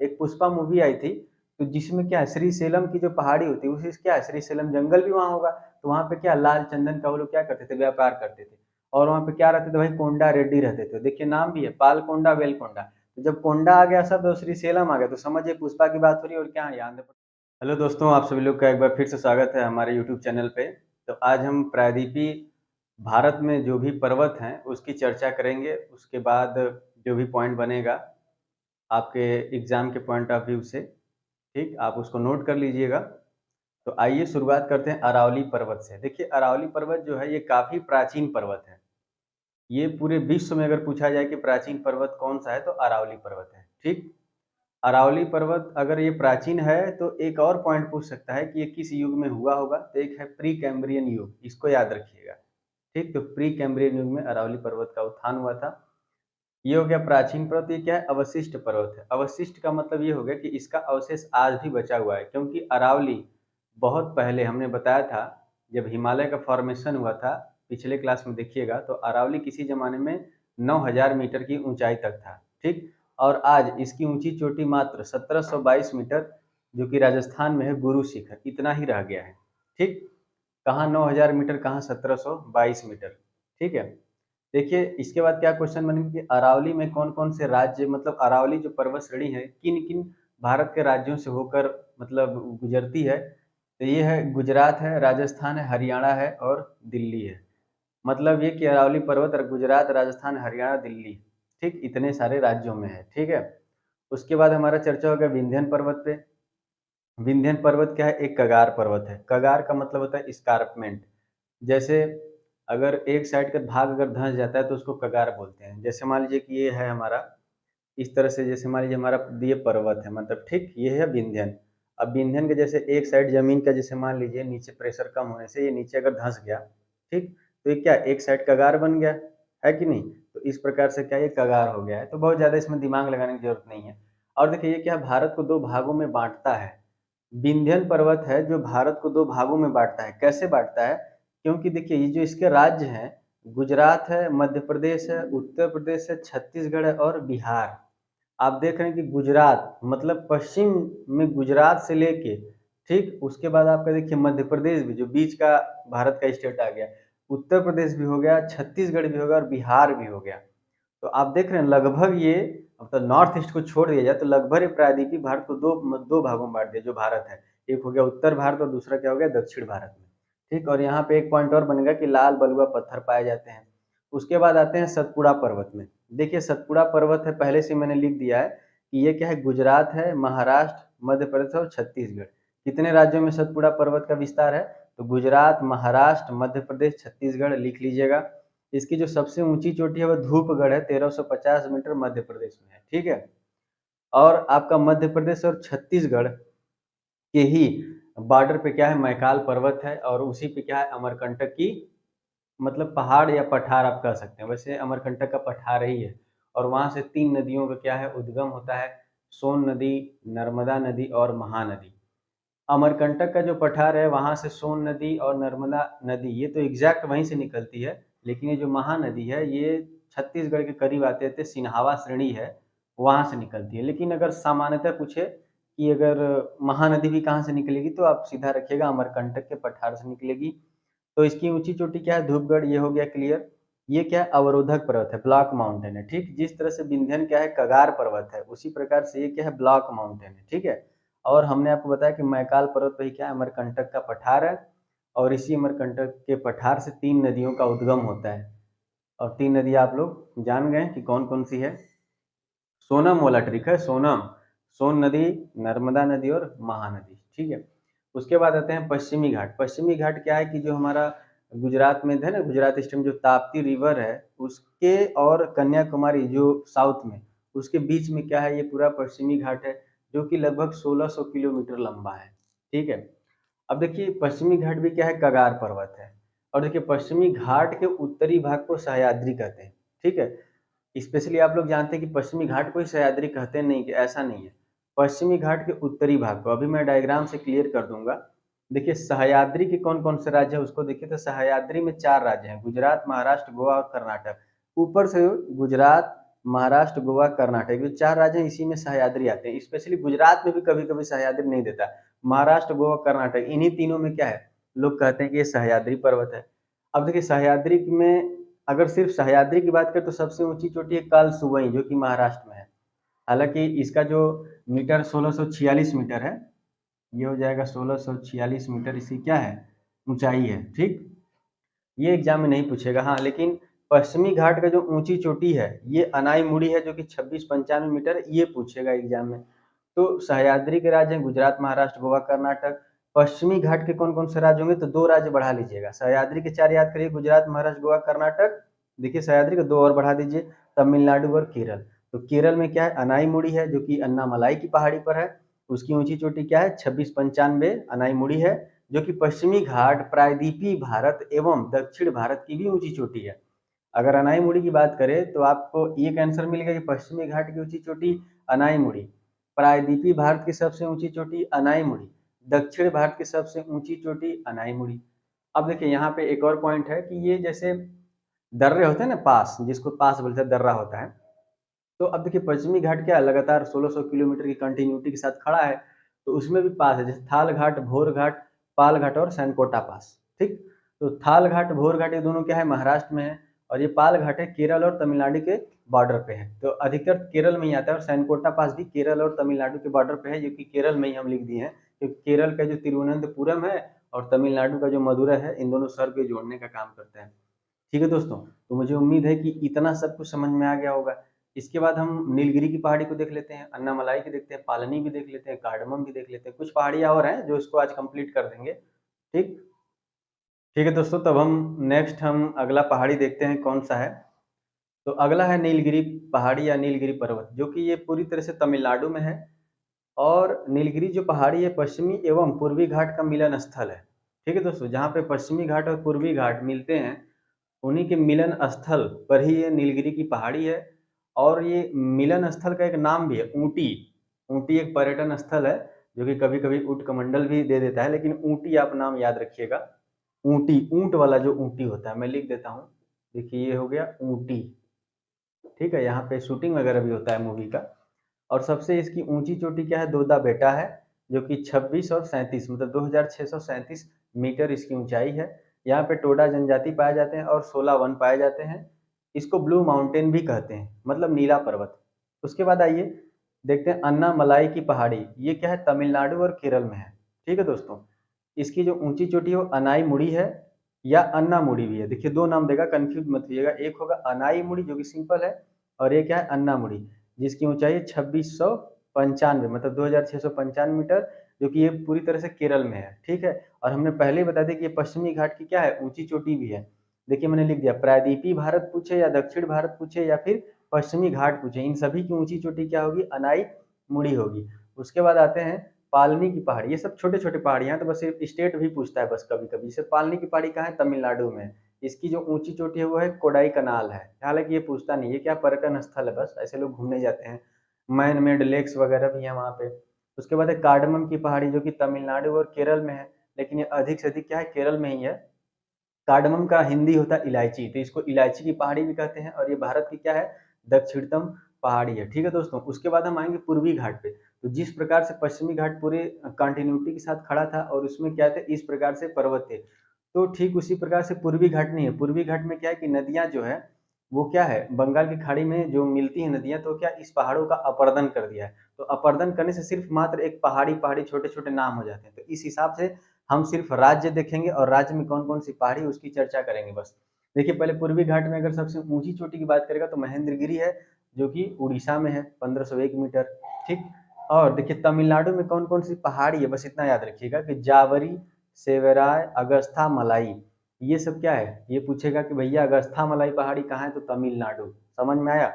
एक पुष्पा मूवी आई थी, तो जिसमें क्या है श्रीशैलम की जो पहाड़ी होती है, उसी से क्या है श्रीशैलम जंगल भी वहाँ होगा, तो वहाँ पे क्या लाल चंदन का वो लोग क्या करते थे, व्यापार करते थे। और वहाँ पे क्या रहते थे भाई, कोंडा रेड्डी रहते थे। देखिए नाम भी है, पाल कोंडा वेल कोंडा। तो जब कोंडा आ गया सब, तो श्रीशैलम आ गया, तो समझिए पुष्पा की बात हो रही है और क्या है आंध्र प्रदेश। हेलो दोस्तों, आप सभी लोग का एक बार फिर से स्वागत है हमारे यूट्यूब चैनल पे। तो आज हम प्रायद्वीपीय भारत में जो भी पर्वत हैं उसकी चर्चा करेंगे। उसके बाद जो भी पॉइंट बनेगा आपके एग्जाम के पॉइंट ऑफ व्यू से, ठीक, आप उसको नोट कर लीजिएगा। तो आइए शुरुआत करते हैं अरावली पर्वत से। देखिए अरावली पर्वत जो है ये काफ़ी प्राचीन पर्वत है। ये पूरे विश्व में अगर पूछा जाए कि प्राचीन पर्वत कौन सा है, तो अरावली पर्वत है। ठीक, अरावली पर्वत अगर ये प्राचीन है तो एक और पॉइंट पूछ सकता है कि ये किस युग में हुआ होगा, तो एक है प्री कैम्ब्रियन युग, इसको याद रखिएगा। ठीक, तो प्री कैम्ब्रियन युग में अरावली पर्वत का उत्थान हुआ था। ये हो गया प्राचीन पर्वत। ये क्या है, अवशिष्ट पर्वत है। अवशिष्ट का मतलब ये हो गया कि इसका अवशेष आज भी बचा हुआ है, क्योंकि अरावली बहुत पहले हमने बताया था जब हिमालय का फॉर्मेशन हुआ था, पिछले क्लास में देखिएगा, तो अरावली किसी ज़माने में 9000 मीटर की ऊंचाई तक था। ठीक, और आज इसकी ऊंची चोटी मात्र 1722 मीटर, जो कि राजस्थान में है, गुरु शिखर, इतना ही रह गया है। ठीक, कहाँ 9000 मीटर, कहाँ 1722 मीटर। ठीक है, देखिए इसके बाद क्या क्वेश्चन बनेगा कि अरावली में कौन कौन से राज्य, मतलब अरावली जो पर्वत श्रेणी है किन किन भारत के राज्यों से होकर मतलब गुजरती है, तो ये है गुजरात है, राजस्थान है, हरियाणा है और दिल्ली है। मतलब ये कि अरावली पर्वत और गुजरात, राजस्थान, हरियाणा, दिल्ली, ठीक, इतने सारे राज्यों में है। ठीक है, उसके बाद हमारा चर्चा होगा विंध्यन पर्वत पे। विंध्यन पर्वत क्या है, एक कगार पर्वत है। कगार का मतलब होता है इस्कारपमेंट। जैसे अगर एक साइड का भाग अगर धंस जाता है तो उसको कगार बोलते हैं। जैसे मान लीजिए कि ये है हमारा इस तरह से, जैसे मान लीजिए हमारा ये पर्वत है, मतलब ठीक, ये है विंध्यन। अब विंध्यन के जैसे एक साइड जमीन का, जैसे मान लीजिए नीचे प्रेशर कम होने से ये नीचे अगर धंस गया, ठीक, तो ये क्या एक साइड कगार बन गया, है कि नहीं। तो इस प्रकार से क्या ये कगार हो गया है। तो बहुत ज़्यादा इसमें दिमाग लगाने की जरूरत नहीं है। और देखिए ये क्या भारत को दो भागों में बांटता है। विंध्यन पर्वत है जो भारत को दो भागों में बांटता है। कैसे बांटता है, क्योंकि देखिए ये जो इसके राज्य हैं, गुजरात है, मध्य प्रदेश है, उत्तर प्रदेश है, छत्तीसगढ़ है और बिहार। आप देख रहे हैं कि गुजरात मतलब पश्चिम में गुजरात से लेके, ठीक, उसके बाद आपका देखिए मध्य प्रदेश भी, जो बीच का भारत का स्टेट आ गया, उत्तर प्रदेश भी हो गया, छत्तीसगढ़ भी हो गया और बिहार भी हो गया। तो आप देख रहे हैं लगभग ये, मतलब नॉर्थ ईस्ट को छोड़ दिया जाए तो लगभग ये प्रायद्वीपीय भारत को दो दो भागों में बांट दिया जो भारत है। एक हो गया उत्तर भारत और दूसरा क्या हो गया दक्षिण भारत में। ठीक, और यहाँ पे एक पॉइंट और बनेगा कि लाल बलुआ पत्थर पाए जाते हैं। उसके बाद आते हैं सतपुड़ा पर्वत में। देखिए सतपुड़ा पर्वत है, पहले से मैंने लिख दिया है कि ये क्या है, गुजरात है, महाराष्ट्र, मध्य प्रदेश और छत्तीसगढ़। कितने राज्यों में सतपुड़ा पर्वत का विस्तार है, तो गुजरात, महाराष्ट्र, मध्य प्रदेश, छत्तीसगढ़ लिख लीजिएगा। इसकी जो सबसे ऊंची चोटी है वह धूपगढ़ है, 1350 मीटर, मध्य प्रदेश में है। ठीक है, और आपका मध्य प्रदेश और छत्तीसगढ़ के ही बॉर्डर पे क्या है, मैकाल पर्वत है, और उसी पे क्या है, अमरकंटक की मतलब पहाड़ या पठार आप कह सकते हैं। वैसे अमरकंटक का पठार ही है। और वहां से तीन नदियों का क्या है, उद्गम होता है, सोन नदी, नर्मदा नदी और महानदी। अमरकंटक का जो पठार है वहां से सोन नदी और नर्मदा नदी ये तो एग्जैक्ट वहीं से निकलती है, लेकिन ये जो महानदी है ये छत्तीसगढ़ के करीब आते आते सिन्हावा श्रेणी है, वहां से निकलती है। लेकिन अगर सामान्यतः पूछे कि अगर महानदी भी कहाँ से निकलेगी, तो आप सीधा रखिएगा अमरकंटक के पठार से निकलेगी। तो इसकी ऊंची चोटी क्या है, धूपगढ़, ये हो गया क्लियर। ये क्या है, अवरोधक पर्वत है, ब्लॉक माउंटेन है। ठीक, जिस तरह से विंध्यन क्या है, कगार पर्वत है, उसी प्रकार से ये क्या है, ब्लॉक माउंटेन है। ठीक है, और हमने आपको बताया कि मैकाल पर्वत वही क्या है, अमरकंटक का पठार है, और इसी अमरकंटक के पठार से तीन नदियों का उद्गम होता है। और तीन नदी आप लोग जान गए कि कौन कौन सी है। सोनम वाला ट्रिक है, सोनम, सोन नदी, नर्मदा नदी और महानदी। ठीक है, उसके बाद आते हैं पश्चिमी घाट। पश्चिमी घाट क्या है कि जो हमारा गुजरात में है ना, गुजरात स्टेट में जो ताप्ती रिवर है उसके और कन्याकुमारी जो साउथ में, उसके बीच में क्या है, ये पूरा पश्चिमी घाट है, जो कि लगभग 1600 किलोमीटर लंबा है। ठीक है, अब देखिए पश्चिमी घाट भी क्या है, कगार पर्वत है। और देखिए पश्चिमी घाट के उत्तरी भाग को सह्याद्री कहते हैं। ठीक है, स्पेशली आप लोग जानते हैं कि पश्चिमी घाट को ही सह्याद्री कहते नहीं, कि ऐसा नहीं है। पश्चिमी घाट के उत्तरी भाग को अभी मैं डायग्राम से क्लियर कर दूंगा। देखिए सह्याद्री के कौन कौन से राज्य है उसको देखिए, तो सह्याद्री में चार राज्य हैं, गुजरात, महाराष्ट्र, गोवा और कर्नाटक। ऊपर से गुजरात, महाराष्ट्र, गोवा, कर्नाटक, जो 4 राज्य हैं इसी में सह्याद्री आते हैं। स्पेशली गुजरात में भी कभी-कभी सह्याद्री नहीं देता। महाराष्ट्र, गोवा, कर्नाटक इन्हीं तीनों में क्या है, लोग कहते हैं कि ये सह्याद्री पर्वत है। अब देखिए सह्याद्री में अगर सिर्फ सह्याद्री की बात करें तो सबसे ऊँची चोटी है कालसुवई जो कि महाराष्ट्र में है। हालाँकि इसका जो मीटर 1646 मीटर है, ये हो जाएगा 1646 मीटर इसकी क्या है, ऊँचाई है, ठीक? ये एग्जाम में नहीं पूछेगा। हाँ, लेकिन पश्चिमी घाट का जो ऊंची चोटी है ये अनाईमुड़ी है जो कि 2695 मीटर है, ये पूछेगा एग्जाम में। तो सह्याद्री के राज्य हैं गुजरात, महाराष्ट्र, गोवा, कर्नाटक। पश्चिमी घाट के कौन कौन से राज्य होंगे, तो 2 राज्य बढ़ा लीजिएगा। सह्याद्री के 4 याद करिए, गुजरात, महाराष्ट्र, गोवा, कर्नाटक। देखिए सह्याद्री के 2 और बढ़ा दीजिए, तमिलनाडु और केरल। तो केरल में क्या है, अनाईमुड़ी है जो कि अन्नामलाई की पहाड़ी पर है। उसकी ऊंची चोटी क्या है, 2695 अनाईमुड़ी है, जो कि पश्चिमी घाट, प्रायद्वीपीय भारत एवं दक्षिण भारत की भी ऊंची चोटी है। अगर अनाईमुड़ी की बात करें तो आपको एक आंसर मिलेगा कि पश्चिमी घाट की ऊंची चोटी अनाईमुड़ी, प्रायद्वीपीय भारत की सबसे ऊंची चोटी अनाईमुड़ी, दक्षिण भारत की सबसे ऊंची चोटी अनाईमुड़ी। अब देखिए यहाँ पे एक और पॉइंट है कि ये जैसे दर्रे होते हैं ना, पास, जिसको पास बोलते हैं, दर्रा होता है। तो अब देखिए पश्चिमी घाट क्या है, लगातार 1600 किलोमीटर की कंटिन्यूटी के साथ खड़ा है। तो उसमें भी पास है, जैसे थाल घाट, भोर घाट, पाल घाट और सैनकोटा पास, ठीक। तो थाल घाट, भोर घाट ये दोनों क्या है, महाराष्ट्र में है। और ये पाल घाट है केरल और तमिलनाडु के बॉर्डर पे है। तो अधिकतर केरल में ही आता है, और सैनकोटा पास भी केरल और तमिलनाडु के बॉर्डर पे है, जो कि केरल में ही हम लिख दिए हैं, क्योंकि केरल का जो तिरुवनंतपुरम है और तमिलनाडु का जो मदुरै है, इन दोनों शहर को जोड़ने का काम करता है। ठीक है दोस्तों, तो मुझे उम्मीद है कि इतना सब कुछ समझ में आ गया होगा। इसके बाद हम नीलगिरी की पहाड़ी को देख लेते हैं, अन्नामलाई की देखते हैं, पालनी भी देख लेते हैं, कार्डमम भी देख लेते हैं। कुछ पहाड़ियाँ और हैं जो इसको आज कंप्लीट कर देंगे। ठीक, ठीक है दोस्तों, तब हम अगला पहाड़ी देखते हैं कौन सा है। तो अगला है नीलगिरी पहाड़ी या नीलगिरी पर्वत, जो कि ये पूरी तरह से तमिलनाडु में है। और नीलगिरी जो पहाड़ी है पश्चिमी एवं पूर्वी घाट का मिलन स्थल है। ठीक है दोस्तों, जहाँ पे पश्चिमी घाट और पूर्वी घाट मिलते हैं, उन्हीं के मिलन स्थल पर ही ये नीलगिरी की पहाड़ी है। और ये मिलन स्थल का एक नाम भी है ऊटी। ऊटी एक पर्यटन स्थल है, जो कि कभी कभी ऊंट कमंडल भी दे देता है, लेकिन ऊटी आप नाम याद रखिएगा। ऊटी, ऊंट वाला जो ऊटी होता है, मैं लिख देता हूँ। देखिए ये हो गया ऊटी। ठीक है, यहाँ पे शूटिंग वगैरह भी होता है मूवी का। और सबसे इसकी ऊंची चोटी क्या है, दोदा बेटा है, जो कि 26 और 37 मतलब 2637 मीटर इसकी ऊंचाई है। यहाँ पे टोडा जनजाति पाए जाते हैं और 16 वन पाए जाते हैं। इसको ब्लू माउंटेन भी कहते हैं, मतलब नीला पर्वत। उसके बाद आइए देखते हैं अन्नामलाई की पहाड़ी। ये क्या है, तमिलनाडु और केरल में है। ठीक है दोस्तों, इसकी जो ऊंची चोटी है वो अनाई मुड़ी है या अन्ना मुड़ी भी है। देखिए 2 नाम देगा, कंफ्यूज मत होइएगा। एक होगा अनाई मुड़ी जो कि सिंपल है, और एक क्या है, अन्ना मुड़ी, जिसकी ऊंचाई है 2695 मतलब 2695 मीटर, जो कि ये पूरी तरह से केरल में है। ठीक है, और हमने पहले ही बता दिया कि ये पश्चिमी घाट की क्या है, ऊंची चोटी भी है। देखिए मैंने लिख दिया, प्रायद्वीपीय भारत पूछे या दक्षिण भारत पूछे या फिर पश्चिमी घाट पूछे, इन सभी की ऊंची चोटी क्या होगी, अनाई मुड़ी होगी। उसके बाद आते हैं पालनी की पहाड़ी। ये सब छोटे छोटे पहाड़ियाँ, तो बस सिर्फ स्टेट भी पूछता है बस कभी कभी। जैसे पालनी की पहाड़ी कहाँ है, तमिलनाडु में। इसकी जो ऊंची चोटी है वो है कोडाई कनाल है। हालांकि ये पूछता नहीं है, क्या पर्यटन स्थल है, बस ऐसे लोग घूमने जाते हैं। मैन मेड लेक्स वगैरह भी है वहाँ पे। उसके बाद है कार्डमम की पहाड़ी, जो कि तमिलनाडु और केरल में है, लेकिन ये अधिक से अधिक क्या है, केरल में ही है। कार्डमम का हिंदी होता है इलायची, तो इसको इलायची की पहाड़ी भी कहते हैं, और ये भारत की क्या है, दक्षिणतम पहाड़ी है। ठीक है दोस्तों, उसके बाद हम आएंगे पूर्वी घाट पे। तो जिस प्रकार से पश्चिमी घाट पूरे कंटिन्यूटी के साथ खड़ा था और उसमें क्या थे, इस प्रकार से पर्वत थे, तो ठीक उसी प्रकार से पूर्वी घाट नहीं है। पूर्वी घाट में क्या है कि नदियां जो है वो क्या है, बंगाल की खाड़ी में जो मिलती है नदियां, तो क्या इस पहाड़ों का अपर्दन कर दिया है। तो अपर्दन करने से सिर्फ मात्र एक पहाड़ी पहाड़ी छोटे छोटे नाम हो जाते हैं। तो इस हिसाब से हम सिर्फ राज्य देखेंगे और राज्य में कौन कौन सी पहाड़ी उसकी चर्चा करेंगे बस। देखिए पहले पूर्वी घाट में अगर सबसे ऊंची चोटी की बात करेगा तो महेंद्रगिरी है, जो कि उड़ीसा में है, 1501 मीटर। ठीक, और देखिए तमिलनाडु में कौन कौन सी पहाड़ी है, बस इतना याद रखिएगा कि जावरी, सेवराय, अगस्था मलाई। ये सब क्या है, ये पूछेगा कि भैया अगस्था मलाई पहाड़ी कहाँ है, तो तमिलनाडु। समझ में आया,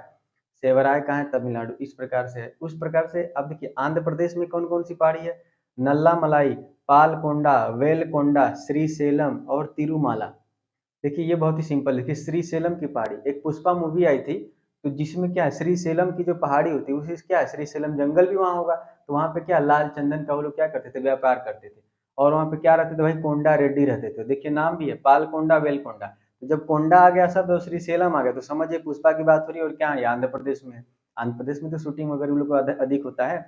सेवराय कहाँ है, तमिलनाडु। इस प्रकार से है। उस प्रकार से अब देखिए आंध्र प्रदेश में कौन कौन सी पहाड़ी है, नल्ला मलाई, पालकोंडा, वेलकोंडा, श्रीसेलम और तिरुमाला। देखिए ये बहुत ही सिंपल है कि श्रीसेलम की पहाड़ी, एक पुष्पा मूवी आई थी, तो जिसमें क्या है, श्रीसेलम की जो पहाड़ी होती है उसी से क्या है, श्रीसेलम जंगल भी वहाँ होगा। तो वहाँ पे क्या, लाल चंदन का वो लोग क्या करते थे, व्यापार करते थे। और वहाँ पे क्या रहते थे भाई, कोंडा रेड्डी रहते थे। देखिए नाम भी है, पालकोंडा, वेलकोंडा। तो जब कोंडा आ गया सब तो श्रीशैलम आ गया, तो समझिए पुष्पा की बात हो रही है और क्या है, आंध्र प्रदेश में है। आंध्र प्रदेश में तो शूटिंग वगैरह उन लोग को अधिक होता है।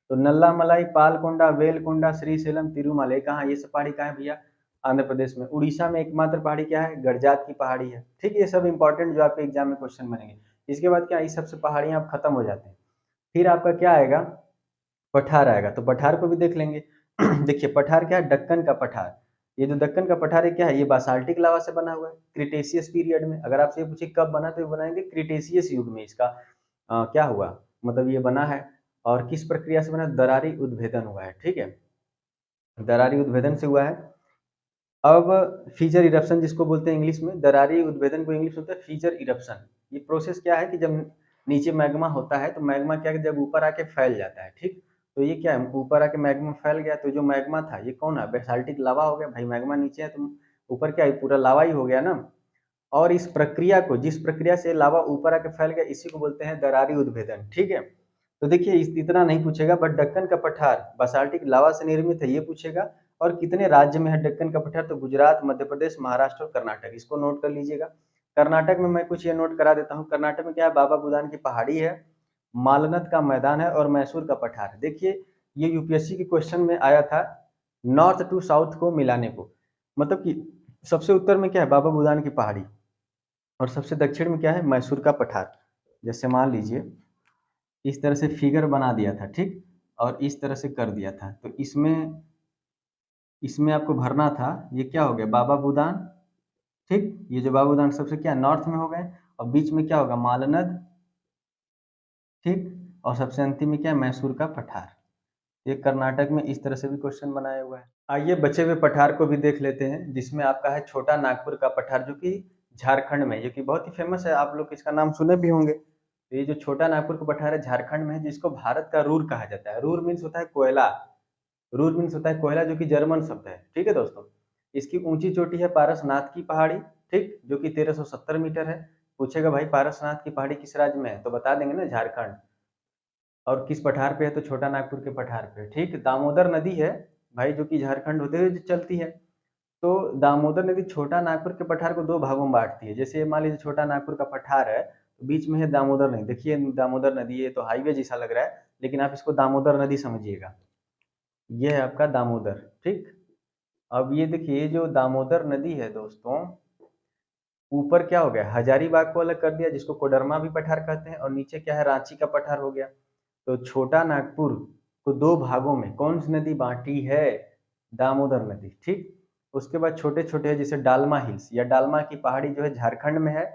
तो नल्ला मलाई, पालकोंडा, वेलकोंडा, श्रीशैलम, तिरुमलाई कहाँ, ये सब पहाड़ी कहाँ है भैया, आंध्र प्रदेश में। उड़ीसा में एकमात्र पहाड़ी क्या है, गड़जात की पहाड़ी है। ठीक है, ये सब इंपॉर्टेंट जो आपके एग्जाम में क्वेश्चन बनेंगे। इसके बाद क्या, इस सबसे पहाड़ियां आप खत्म हो जाते हैं। फिर आपका क्या आएगा, पठार आएगा, तो पठार को भी देख लेंगे। देखिए पठार क्या है, दक्कन का पठार। ये जो दक्कन का पठार है क्या है, ये बासाल्टिक लावा से बना हुआ है क्रिटेशियस पीरियड में। अगर आपसे ये पूछे कब बना, तो ये बनाएंगे क्रिटेशियस युग में इसका क्या हुआ, मतलब ये बना है। और किस प्रक्रिया से बना, दरारी उद्भेदन हुआ है। ठीक है, दरारी उद्भेदन से हुआ है। अब फीचर इरप्शन जिसको बोलते हैं इंग्लिश में, दरारी उद्भेदन को इंग्लिश में होता है फीचर इरप्शन। ये प्रोसेस क्या है कि जब नीचे मैग्मा होता है, तो मैग्मा क्या है, जब ऊपर आके फैल जाता है। ठीक, तो ये क्या है, ऊपर आके मैग्मा फैल गया, तो जो मैग्मा था ये कौन है, बेसाल्टिक लावा हो गया भाई। मैग्मा नीचे है तो ऊपर क्या है, पूरा लावा ही हो गया ना। और इस प्रक्रिया को, जिस प्रक्रिया से लावा ऊपर आके फैल गया, इसी को बोलते हैं दरारी उद्भेदन। ठीक है, तो देखिए इतना नहीं पूछेगा, बट दक्कन का पठार बासाल्टिक लावा से निर्मित है, ये पूछेगा। और कितने राज्य में है दक्कन का पठार, तो गुजरात, मध्य प्रदेश, महाराष्ट्र और कर्नाटक, इसको नोट कर लीजिएगा। कर्नाटक में मैं कुछ ये नोट करा देता हूँ। कर्नाटक में क्या है, बाबा बुदान की पहाड़ी है, मालनद का मैदान है और मैसूर का पठार है। देखिए ये यूपीएससी के क्वेश्चन में आया था, नॉर्थ टू साउथ को मिलाने को, मतलब कि सबसे उत्तर में क्या है, बाबा बुदान की पहाड़ी, और सबसे दक्षिण में क्या है, मैसूर का पठार। जैसे मान लीजिए इस तरह से फिगर बना दिया था, ठीक, और इस तरह से कर दिया था, तो इसमें इसमें आपको भरना था, ये क्या हो गया, बाबा बुदान। ठीक, ये जो बाबा बुदान सबसे क्या नॉर्थ में हो गए, और बीच में क्या होगा, मालनद। ठीक, और सबसे अंतिम में क्या है, मैसूर का पठार। ये कर्नाटक में इस तरह से भी क्वेश्चन बनाया हुआ है। आइए बचे हुए पठार को भी देख लेते हैं, जिसमें आपका है छोटा नागपुर का पठार, जो कि झारखंड में, जो कि बहुत ही फेमस है, आप लोग इसका नाम सुने भी होंगे। तो ये जो छोटा नागपुर का पठार है झारखंड में है, जिसको भारत का रूर कहा जाता है। रूर मीन्स होता है कोयला, रूर मीन्स होता है कोयला, जो कि जर्मन शब्द है। ठीक है दोस्तों, इसकी ऊंची चोटी है पारसनाथ की पहाड़ी, ठीक, जो कि 1370 मीटर है। पूछेगा भाई पारसनाथ की पहाड़ी किस राज्य में है, तो बता देंगे ना, झारखंड। और किस पठार पे है, तो छोटा नागपुर के पठार पे। ठीक, दामोदर नदी है भाई, जो कि झारखंड होते हुए जो चलती है। तो दामोदर नदी छोटा नागपुर के पठार को दो भागों में बांटती है। जैसे मान लीजिए छोटा नागपुर का पठार है, तो बीच में है दामोदर नदी। देखिए दामोदर नदी, ये तो हाईवे जैसा लग रहा है, लेकिन आप इसको दामोदर नदी समझिएगा। ये है आपका दामोदर। ठीक, अब ये देखिए जो दामोदर नदी है दोस्तों, ऊपर क्या हो गया, हजारीबाग को अलग कर दिया, जिसको कोडरमा भी पठार कहते हैं, और नीचे क्या है, रांची का पठार हो गया। तो छोटा नागपुर को दो भागों में कौन सी नदी बांटी है, दामोदर नदी। ठीक, उसके बाद छोटे छोटे है, जैसे डालमा हिल्स या डालमा की पहाड़ी जो है झारखंड में है।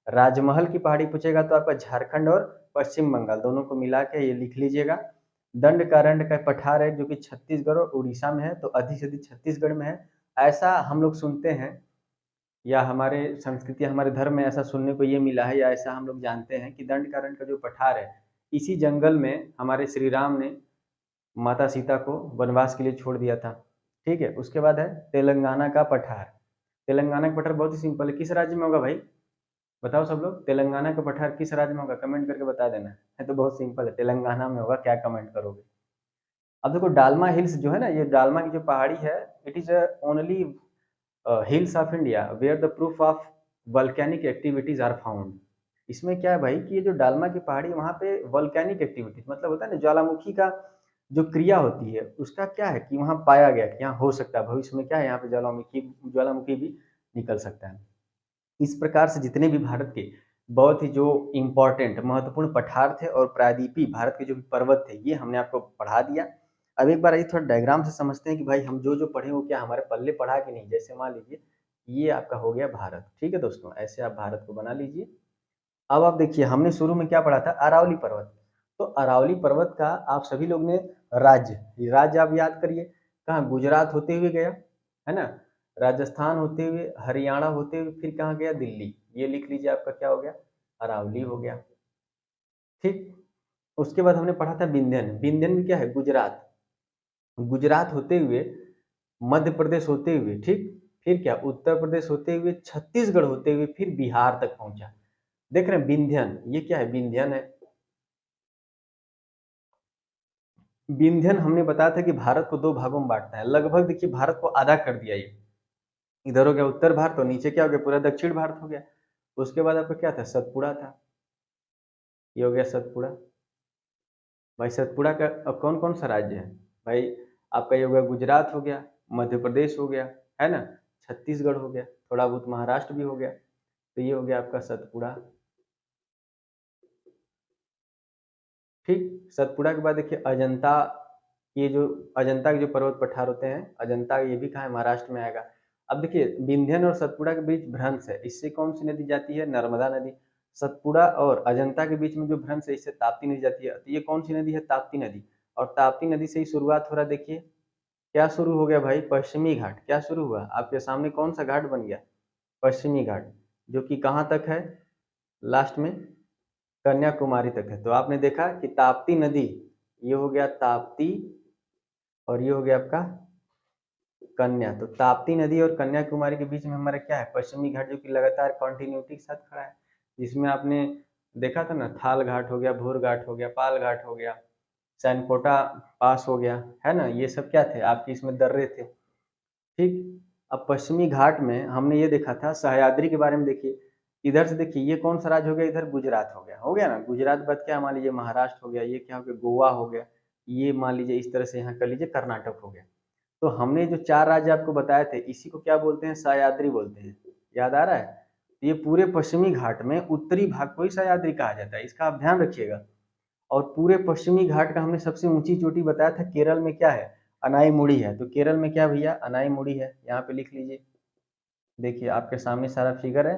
राजमहल की पहाड़ी पूछेगा तो आपका झारखंड और पश्चिम बंगाल दोनों को मिला के ये लिख लीजिएगा। दंडकारण्य का पठार है, जो कि छत्तीसगढ़ और उड़ीसा में है, तो अधिक से अधिक छत्तीसगढ़ में है, ऐसा हम लोग सुनते हैं। या हमारे संस्कृति, हमारे धर्म में ऐसा सुनने को ये मिला है, या ऐसा हम लोग जानते हैं कि दंडकारण्य का जो पठार है, इसी जंगल में हमारे श्री राम ने माता सीता को वनवास के लिए छोड़ दिया था। ठीक है, उसके बाद है तेलंगाना का पठार। तेलंगाना का पठार बहुत ही सिंपल है, किस राज्य में होगा भाई, बताओ सब लोग, तेलंगाना का पठार किस राज्य में होगा, कमेंट करके बता देना है। तो बहुत सिंपल है, तेलंगाना में होगा, क्या कमेंट करोगे। अब देखो डालमा हिल्स जो है ना, ये डालमा की जो पहाड़ी है, it is only hills of India where the proof of volcanic activities are found. इसमें क्या है भाई कि ये जो डालमा की पहाड़ी है, वहाँ पे वल्केनिक एक्टिविटीज मतलब होता है ना, ज्वालामुखी का जो क्रिया होती है, उसका क्या है कि वहाँ पाया गया कि यहाँ हो सकता है भविष्य में क्या है, यहाँ पे ज्वालामुखी ज्वालामुखी भी निकल सकता है। इस प्रकार से जितने भी भारत के बहुत ही जो इम्पोर्टेंट महत्वपूर्ण पठार थे और प्रायद्वीपीय भारत के जो भी पर्वत थे, ये हमने आपको पढ़ा दिया। अब एक बार आइए थोड़ा डायग्राम से समझते हैं कि भाई हम जो जो पढ़े वो क्या हमारे पल्ले पढ़ा कि नहीं। जैसे मान लीजिए ये आपका हो गया भारत, ठीक है दोस्तों, ऐसे आप भारत को बना लीजिए। अब आप देखिए हमने शुरू में क्या पढ़ा था, अरावली पर्वत। तो अरावली पर्वत का आप सभी लोग ने राज्य राज्य आप याद करिए, कहाँ, गुजरात होते हुए गया, है ना, राजस्थान होते हुए, हरियाणा होते हुए, फिर कहाँ गया, दिल्ली। ये लिख लीजिए, आपका क्या हो गया, अरावली हो गया। ठीक, उसके बाद हमने पढ़ा था विंध्यन। विंध्यन में क्या है, गुजरात। गुजरात होते हुए, मध्य प्रदेश होते हुए, ठीक, फिर क्या, उत्तर प्रदेश होते हुए, छत्तीसगढ़ होते हुए, फिर बिहार तक पहुंचा। देख रहे हैं विंध्यन, ये क्या है, विंध्यन है। विंध्यन हमने बताया था कि भारत को दो भागों में बांटता है, लगभग देखिए भारत को आधा कर दिया ये। इधर हो गया उत्तर भारत और नीचे क्या हो गया पूरा दक्षिण भारत हो गया। उसके बाद आपका क्या था, सतपुड़ा था, ये हो गया सतपुड़ा। भाई सतपुड़ा का अब कौन कौन सा राज्य है भाई, आपका ये हो गया गुजरात हो गया, मध्य प्रदेश हो गया, है ना, छत्तीसगढ़ हो गया, थोड़ा बहुत महाराष्ट्र भी हो गया। तो ये हो गया आपका सतपुड़ा। ठीक, सतपुड़ा के बाद देखिए अजंता, ये जो अजंता के जो पर्वत पठार होते हैं अजंता, ये भी कहाँ है, महाराष्ट्र में आएगा। अब देखिए विंध्यन और सतपुड़ा के बीच भ्रंश है, इससे कौन सी नदी जाती है, नर्मदा नदी। सतपुड़ा और अजंता के बीच में जो भ्रंश है इससे ताप्ती नदी जाती है, तो ये कौन सी नदी है, ताप्ती नदी। और ताप्ती नदी से ही शुरुआत हो रहा है, देखिए क्या शुरू हो गया भाई, पश्चिमी घाट। क्या शुरू हुआ, आपके सामने कौन सा घाट बन गया, पश्चिमी घाट, जो कि कहाँ तक है, लास्ट में कन्याकुमारी तक है। तो आपने देखा कि ताप्ती नदी, ये हो गया ताप्ती और ये हो गया आपका कन्या। तो ताप्ती नदी और कन्याकुमारी के बीच में हमारा क्या है, पश्चिमी घाट, जो कि लगातार कंटिन्यूटी के साथ खड़ा है, जिसमें आपने देखा था ना, थाल घाट हो गया, भोर घाट हो गया, पाल घाट हो गया, सैनकोटा पास हो गया, है ना, ये सब क्या थे आपके इसमें दर्रे थे। ठीक, अब पश्चिमी घाट में हमने ये देखा था सह्याद्री के बारे में। देखिए इधर से देखिए ये कौन सा राज्य हो गया, इधर गुजरात हो गया ना, गुजरात बाद क्या मान लीजिए महाराष्ट्र हो गया, ये क्या हो गया, गोवा हो गया, ये मान लीजिए इस तरह से यहाँ कर लीजिए कर्नाटक हो गया। तो हमने जो चार राज्य आपको बताए थे इसी को क्या बोलते हैं, सह्याद्री बोलते हैं, याद आ रहा है। ये पूरे पश्चिमी घाट में उत्तरी भाग को ही सह्याद्री कहा जाता है, इसका आप ध्यान रखिएगा। और पूरे पश्चिमी घाट का हमने सबसे ऊंची चोटी बताया था केरल में क्या है, अनाईमुड़ी है। तो केरल में क्या भैया, अनाईमुड़ी है, यहाँ पे लिख लीजिए। देखिए आपके सामने सारा फिगर है।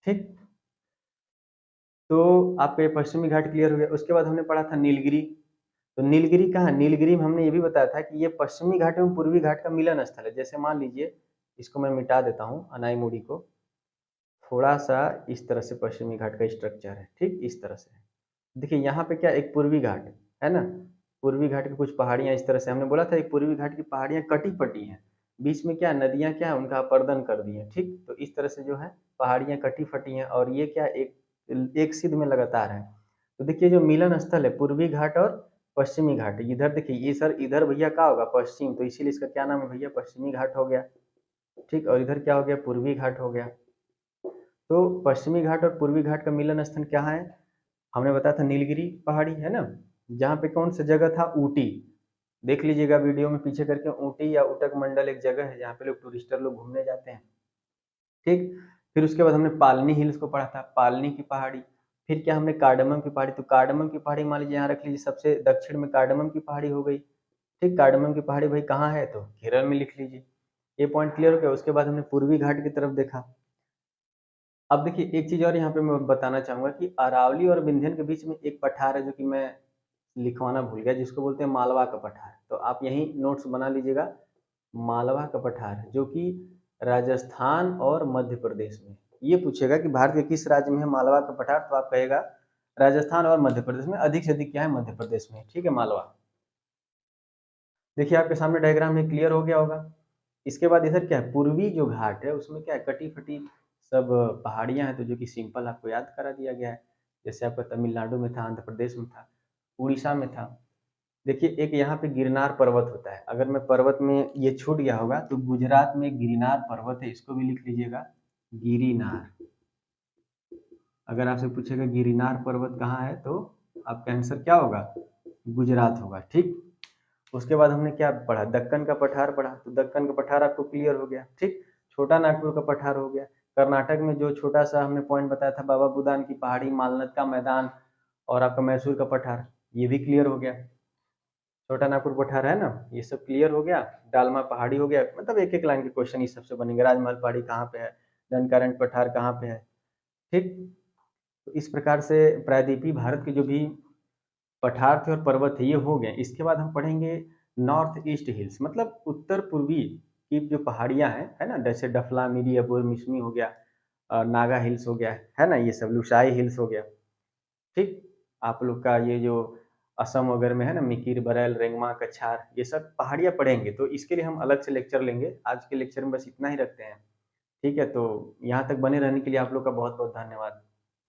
ठीक, तो आपके पश्चिमी घाट क्लियर हो गया। उसके बाद हमने पढ़ा था नीलगिरी। तो नीलगिरी कहाँ, नीलगिरी में हमने ये भी बताया था कि ये पश्चिमी घाट एवं पूर्वी घाट का मिलन स्थल है। जैसे मान लीजिए इसको मैं मिटा देता हूँ अनाईमुड़ी को, थोड़ा सा इस तरह से पश्चिमी घाट का स्ट्रक्चर है, ठीक इस तरह से। देखिए यहाँ पे क्या एक पूर्वी घाट है ना, पूर्वी घाट की कुछ पहाड़ियाँ इस तरह से, हमने बोला था एक पूर्वी घाट की पहाड़ियाँ कटी पटी हैं, बीच में क्या नदियाँ क्या है उनका अपर्दन कर दिए हैं। ठीक, तो इस तरह से जो है पहाड़ियाँ कटी फटी हैं और ये क्या एक सिध में लगातार है। तो देखिए जो मिलन स्थल है पूर्वी घाट और पश्चिमी घाट, इधर देखिए ये सर, इधर भैया क्या होगा पश्चिम, तो इसीलिए इसका क्या नाम है भैया, पश्चिमी घाट हो गया। ठीक, और इधर क्या हो गया, पूर्वी घाट हो गया। तो पश्चिमी घाट और पूर्वी घाट का मिलन स्थल क्या है, हमने बताया था नीलगिरी पहाड़ी है ना, जहाँ पे कौन सा जगह था, ऊटी। देख लीजिएगा वीडियो में पीछे करके, ऊटी या उटक मंडल एक जगह है जहाँ पे लोग टूरिस्टर लोग घूमने जाते हैं। ठीक, फिर उसके बाद हमने पालनी हिल्स को पढ़ा था, पालनी की पहाड़ी। फिर क्या हमने कार्डमम की पहाड़ी, तो कार्डमम की पहाड़ी मान लीजिए यहाँ रख लीजिए, सबसे दक्षिण में कार्डमम की पहाड़ी हो गई। ठीक, कार्डमम की पहाड़ी भाई कहाँ है, तो केरल में लिख लीजिए। ये पॉइंट क्लियर हो गया। उसके बाद हमने पूर्वी घाट की तरफ देखा। अब देखिए एक चीज और यहाँ पे मैं बताना चाहूंगा कि अरावली और विंध्यन के बीच में एक पठार है जो कि मैं लिखवाना भूल गया, जिसको बोलते हैं मालवा का पठार। तो आप यही नोट्स बना लीजिएगा, मालवा का पठार, जो कि राजस्थान और मध्य प्रदेश में। ये पूछेगा कि भारत के किस राज्य में है मालवा का पठार, तो आप कहेगा राजस्थान और मध्य प्रदेश में, अधिक से अधिक क्या है, मध्य प्रदेश में। ठीक है, मालवा। देखिए आपके सामने डायग्राम में क्लियर हो गया होगा। इसके बाद इधर क्या है, पूर्वी जो घाट है उसमें क्या है, कटी फटी सब पहाड़ियां हैं, तो जो कि सिंपल आपको याद करा दिया गया है। जैसे आपका तमिलनाडु में था, आंध्र प्रदेश में था, उड़ीसा में था। देखिए एक यहाँ पे गिरनार पर्वत होता है, अगर मैं पर्वत में ये छूट गया होगा तो गुजरात में गिरनार पर्वत है, इसको भी लिख लीजिएगा, गिरिनार। अगर आपसे पूछेगा गिरनार पर्वत कहाँ है, तो आपका आंसर क्या होगा, गुजरात होगा। ठीक, उसके बाद हमने क्या पढ़ा, दक्कन का पठार पढ़ा। तो दक्कन का पठार आपको क्लियर हो गया। ठीक, छोटा नागपुर का पठार हो गया। कर्नाटक में जो छोटा सा हमने पॉइंट बताया था, बाबा बुदान की पहाड़ी, मालनद का मैदान और आपका मैसूर का पठार, ये भी क्लियर हो गया। छोटा नागपुर पठार है ना, ये सब क्लियर हो गया। डालमा पहाड़ी हो गया, मतलब एक एक लाइन के क्वेश्चन इस सबसे बनेंगे। राजमहल पहाड़ी कहाँ पे है, ननकारण पठार कहाँ पे है। ठीक, तो इस प्रकार से प्रायद्वीपीय भारत के जो भी पठार थे और पर्वत थे ये हो गए। इसके बाद हम पढ़ेंगे नॉर्थ ईस्ट हिल्स, मतलब उत्तर पूर्वी की जो पहाड़ियां हैं, है ना, जैसे डफला, मिरी, अबोर, मिसमी हो गया, नागा हिल्स हो गया, है ना, ये सब लुसाई हिल्स हो गया। ठीक, आप लोग का ये जो असम वगैरह में है ना, मिकिर, बरैल, रेंगमा, कछार, ये सब पहाड़ियां पढ़ेंगे। तो इसके लिए हम अलग से लेक्चर लेंगे, आज के लेक्चर में बस इतना ही रखते हैं। ठीक है, तो यहाँ तक बने रहने के लिए आप लोग का बहुत बहुत धन्यवाद।